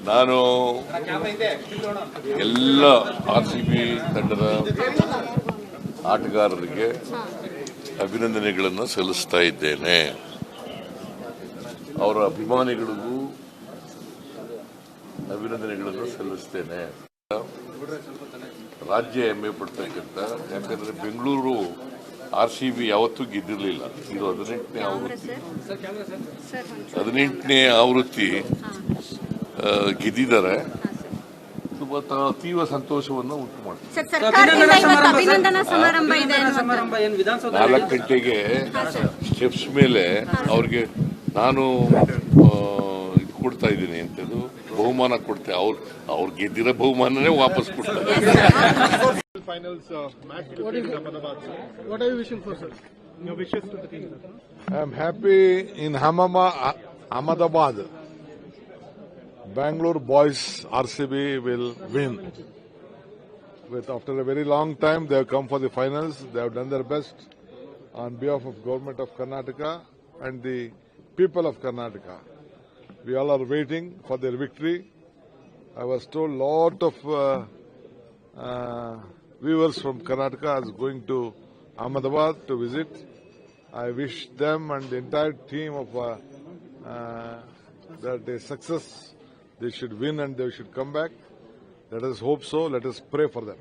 ನಾನು ಎಲ್ಲ RCB ತಂಡದ ಆಟಗಾರರಿಗೆ ಅಭಿನಂದನೆಗಳನ್ನು ಸಲ್ಲಿಸ್ತಾ ಇದ್ದೇನೆ. ಅವರ ಅಭಿಮಾನಿಗಳಿಗೂ ಅಭಿನಂದನೆಗಳನ್ನು ಸಲ್ಲಿಸ್ತೇನೆ. ರಾಜ್ಯ ಹೆಮ್ಮೆ ಪಡ್ತಕ್ಕಂಥ, ಯಾಕಂದ್ರೆ ಬೆಂಗಳೂರು RCB ಯಾವತ್ತೂ ಗೆದ್ದಿರಲಿಲ್ಲ. ಇದು 18ನೇ ಆವೃತ್ತಿ ಗೆದ್ದಿದ್ದಾರೆ. ತೀವ್ರ ಸಂತೋಷವನ್ನು ಉಂಟು ಮಾಡ್ತಾರೆ. 4 ಗಂಟೆಗೆ ಸ್ಟೆಪ್ಸ್ ಮೇಲೆ ಅವ್ರಿಗೆ ನಾನು ಕೊಡ್ತಾ ಇದ್ದೀನಿ ಅಂತದ್ದು ಬಹುಮಾನ ಕೊಡ್ತೆ. ಅವ್ರು ಗೆದ್ದಿರೋ ಬಹುಮಾನನೇ ವಾಪಸ್ ಕೊಡ್ತಾರೆ. Finals match between Ahmedabad. What are you wishing for, sir? Your wishes to the team. I am happy in Ahmedabad. Bangalore boys RCB will win. After a very long time, they have come for the finals. They have done their best on behalf of Government of Karnataka and the people of Karnataka. We all are waiting for their victory. I was told lot of viewers from Karnataka is going to Ahmedabad to visit. I wish them and the entire team of that they success. They should win and they should come back. Let us hope so. Let us pray for them.